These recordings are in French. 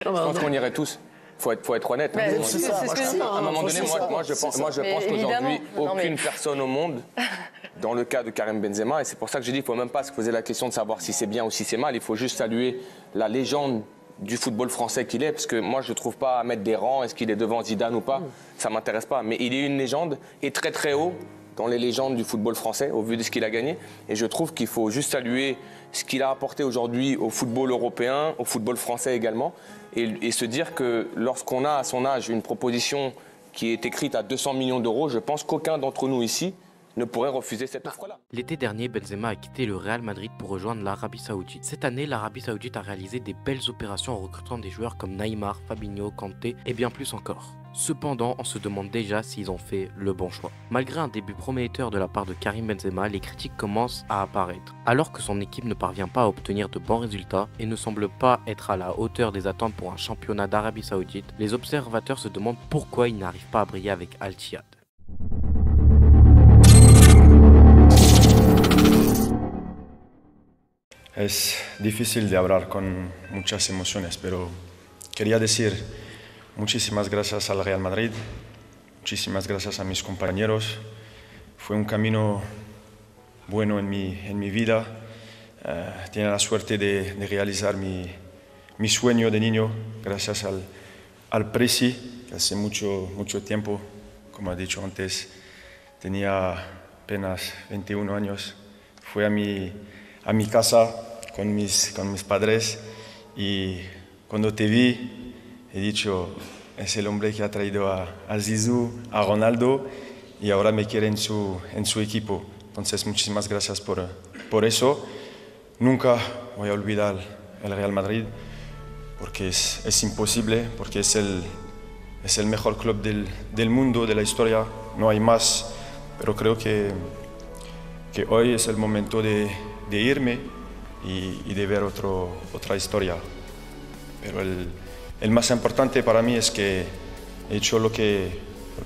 Je pense qu'on irait tous. Faut être honnête. Mais c'est ça. À un moment donné, moi, je pense qu'aujourd'hui, aucune personne au monde, dans le cas de Karim Benzema, et c'est pour ça que j'ai dit qu'il ne faut même pas se poser la question de savoir si c'est bien ou si c'est mal. Il faut juste saluer la légende du football français qu'il est, parce que moi, je ne trouve pas à mettre des rangs, est-ce qu'il est devant Zidane ou pas, ça ne m'intéresse pas. Mais il est une légende et très très haut dans les légendes du football français, au vu de ce qu'il a gagné. Et je trouve qu'il faut juste saluer ce qu'il a apporté aujourd'hui au football européen, au football français également, et se dire que lorsqu'on a à son âge une proposition qui est écrite à 200 millions d'euros, je pense qu'aucun d'entre nous ici ne pourrait refuser cette offre-là. L'été dernier, Benzema a quitté le Real Madrid pour rejoindre l'Arabie Saoudite. Cette année, l'Arabie Saoudite a réalisé des belles opérations en recrutant des joueurs comme Neymar, Fabinho, Kanté et bien plus encore. Cependant, on se demande déjà s'ils ont fait le bon choix. Malgré un début prometteur de la part de Karim Benzema, les critiques commencent à apparaître. Alors que son équipe ne parvient pas à obtenir de bons résultats et ne semble pas être à la hauteur des attentes pour un championnat d'Arabie Saoudite, les observateurs se demandent pourquoi il n'arrive pas à briller avec Al-Ittihad. Es difícil de hablar con muchas emociones, pero quería decir muchísimas gracias al Real Madrid, muchísimas gracias a mis compañeros. Fue un camino bueno en mi vida. Tenía la suerte de realizar mi sueño de niño gracias al Presi, que hace mucho tiempo, como he dicho antes, tenía apenas 21 años. Fue a mi casa con mis padres y cuando te vi he dicho, es el hombre que ha traído a Zizou, a Ronaldo y ahora me quiere en su equipo. Entonces muchísimas gracias por eso. Nunca voy a olvidar el Real Madrid porque es imposible, porque es el mejor club del mundo, de la historia, no hay más, pero creo que hoy es el momento de irme y de ver otra historia. Pero el más importante para mí es que he hecho lo que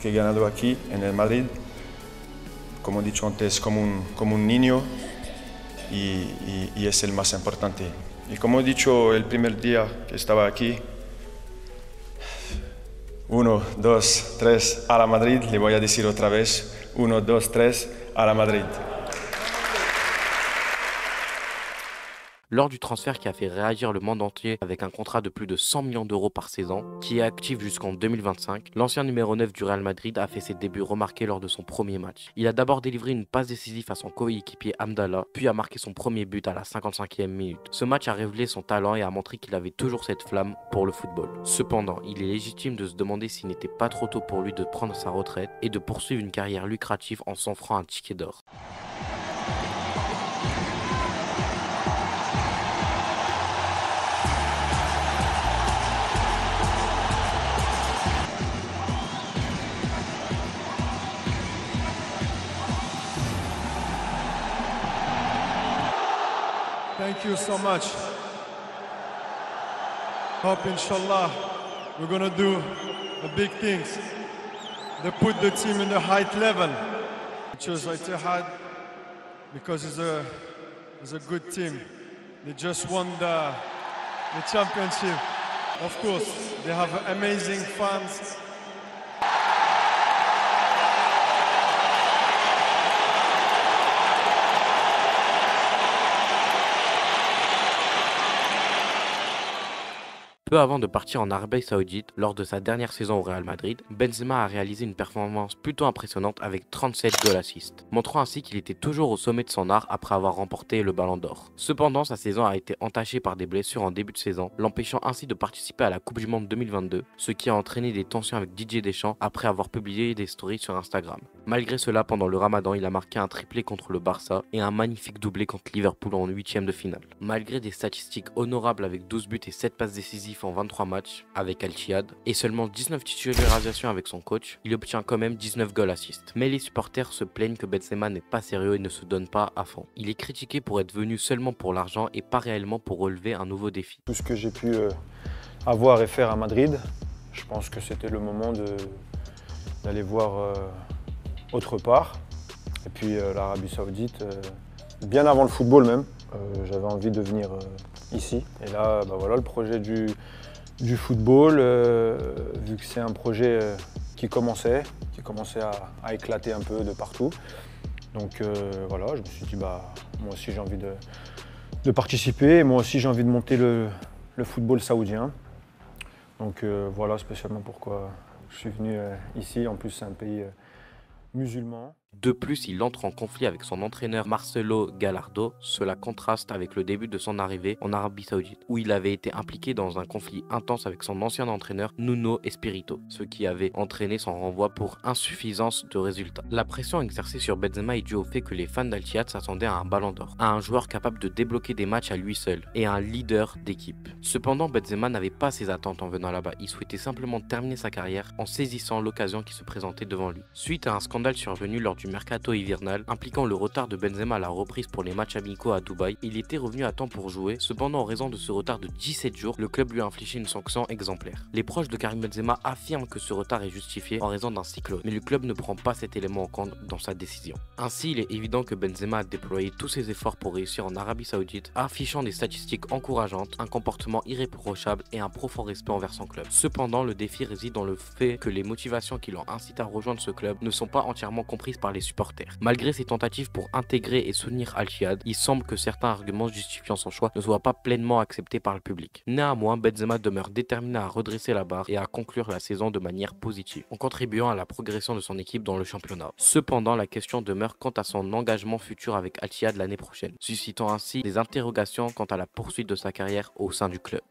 he ganado aquí en el Madrid, como he dicho antes, como un niño y es el más importante. Y como he dicho el primer día que estaba aquí, 1, 2, 3, a la Madrid, le voy a decir otra vez, 1, 2, 3, a la Madrid. Lors du transfert qui a fait réagir le monde entier avec un contrat de plus de 100 millions d'euros par saison, qui est actif jusqu'en 2025, l'ancien numéro 9 du Real Madrid a fait ses débuts remarqués lors de son premier match. Il a d'abord délivré une passe décisive à son coéquipier Hamdallah, puis a marqué son premier but à la 55e minute. Ce match a révélé son talent et a montré qu'il avait toujours cette flamme pour le football. Cependant, il est légitime de se demander s'il n'était pas trop tôt pour lui de prendre sa retraite et de poursuivre une carrière lucrative en s'offrant un ticket d'or. Thank you so much. Hope inshallah we're gonna do the big things. They put the team in the height level. I chose Al-Ittihad because it's a good team. They just won the championship. Of course, they have amazing fans. Peu avant de partir en Arabie Saoudite, lors de sa dernière saison au Real Madrid, Benzema a réalisé une performance plutôt impressionnante avec 37 goal assists, montrant ainsi qu'il était toujours au sommet de son art après avoir remporté le Ballon d'Or. Cependant, sa saison a été entachée par des blessures en début de saison, l'empêchant ainsi de participer à la Coupe du Monde 2022, ce qui a entraîné des tensions avec Didier Deschamps après avoir publié des stories sur Instagram. Malgré cela, pendant le Ramadan, il a marqué un triplé contre le Barça et un magnifique doublé contre Liverpool en 8e de finale. Malgré des statistiques honorables avec 12 buts et 7 passes décisives en 23 matchs avec Al-Ittihad et seulement 19 titularisations avec son coach, il obtient quand même 19 goal assists. Mais les supporters se plaignent que Benzema n'est pas sérieux et ne se donne pas à fond. Il est critiqué pour être venu seulement pour l'argent et pas réellement pour relever un nouveau défi. Tout ce que j'ai pu avoir et faire à Madrid, je pense que c'était le moment d'aller voir autre part. Et puis l'Arabie Saoudite, bien avant le football même, j'avais envie de venir ici. Et là, voilà, le projet du du football, vu que c'est un projet qui commençait à éclater un peu de partout. Donc voilà, je me suis dit, moi aussi j'ai envie de participer, et moi aussi j'ai envie de monter le football saoudien. Donc voilà spécialement pourquoi je suis venu ici. En plus c'est un pays musulman. De plus, il entre en conflit avec son entraîneur Marcelo Gallardo. Cela contraste avec le début de son arrivée en Arabie Saoudite, où il avait été impliqué dans un conflit intense avec son ancien entraîneur Nuno Espirito, ce qui avait entraîné son renvoi pour insuffisance de résultats. La pression exercée sur Benzema est due au fait que les fans d'Al-Ittihad s'attendaient à un ballon d'or, à un joueur capable de débloquer des matchs à lui seul et à un leader d'équipe. Cependant, Benzema n'avait pas ses attentes en venant là-bas. Il souhaitait simplement terminer sa carrière en saisissant l'occasion qui se présentait devant lui. Suite à un scandale survenu lors du mercato hivernal impliquant le retard de Benzema à la reprise pour les matchs amicaux à Dubaï, il était revenu à temps pour jouer. Cependant, en raison de ce retard de 17 jours, le club lui a infligé une sanction exemplaire. Les proches de Karim Benzema affirment que ce retard est justifié en raison d'un cyclone, mais le club ne prend pas cet élément en compte dans sa décision. Ainsi, il est évident que Benzema a déployé tous ses efforts pour réussir en Arabie Saoudite, affichant des statistiques encourageantes, un comportement irréprochable et un profond respect envers son club. Cependant, le défi réside dans le fait que les motivations qui l'ont incité à rejoindre ce club ne sont pas entièrement comprises par les supporters. Malgré ses tentatives pour intégrer et soutenir Al-Ittihad, il semble que certains arguments justifiant son choix ne soient pas pleinement acceptés par le public. Néanmoins, Benzema demeure déterminé à redresser la barre et à conclure la saison de manière positive, en contribuant à la progression de son équipe dans le championnat. Cependant, la question demeure quant à son engagement futur avec Al-Ittihad l'année prochaine, suscitant ainsi des interrogations quant à la poursuite de sa carrière au sein du club.